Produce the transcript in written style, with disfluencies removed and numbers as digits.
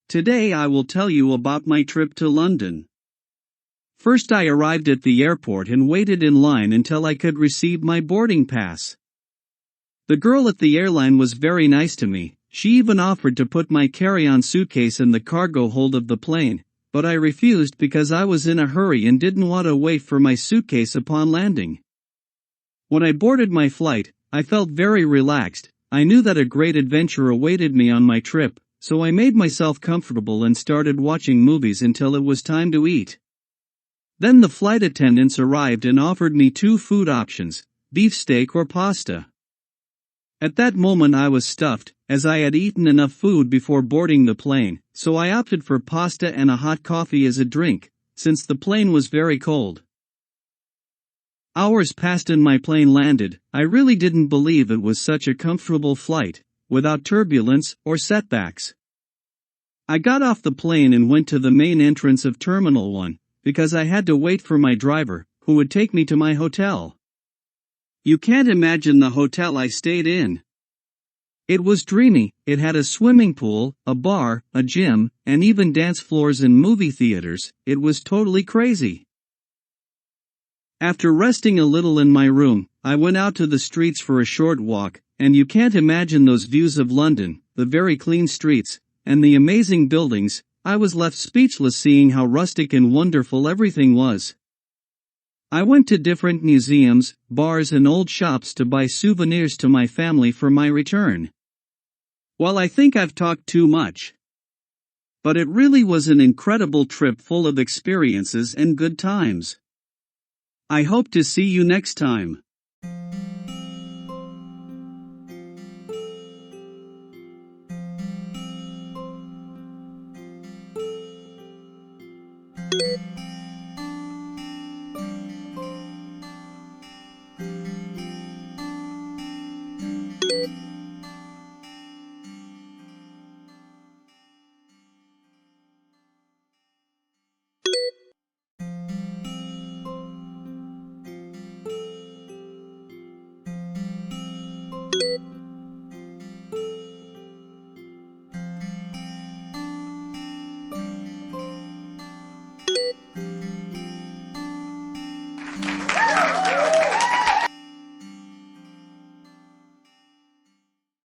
Today I will tell you about my trip to London. First I arrived at the airport and waited in line until I could receive my boarding pass. The girl at the airline was very nice to me. She even offered to put my carry-on suitcase in the cargo hold of the plane, but I refused because I was in a hurry and didn't want to wait for my suitcase upon landing. When I boarded my flight, I felt very relaxed. I knew that a great adventure awaited me on my trip, so I made myself comfortable and started watching movies until it was time to eat. Then the flight attendants arrived and offered me 2 food options, beefsteak or pasta. At that moment I was stuffed, as I had eaten enough food before boarding the plane, so I opted for pasta and a hot coffee as a drink, since the plane was very cold. Hours passed and my plane landed. I really didn't believe it was such a comfortable flight, without turbulence or setbacks. I got off the plane and went to the main entrance of Terminal 1, because I had to wait for my driver, who would take me to my hotel. You can't imagine the hotel I stayed in. It was dreamy. It had a swimming pool, a bar, a gym, and even dance floors and movie theaters. It was totally crazy. After resting a little in my room, I went out to the streets for a short walk, and you can't imagine those views of London, the very clean streets, and the amazing buildings. I was left speechless seeing how rustic and wonderful everything was. I went to different museums, bars and old shops to buy souvenirs to my family for my return. Well, I think I've talked too much. But it really was an incredible trip full of experiences and good times. I hope to see you next time.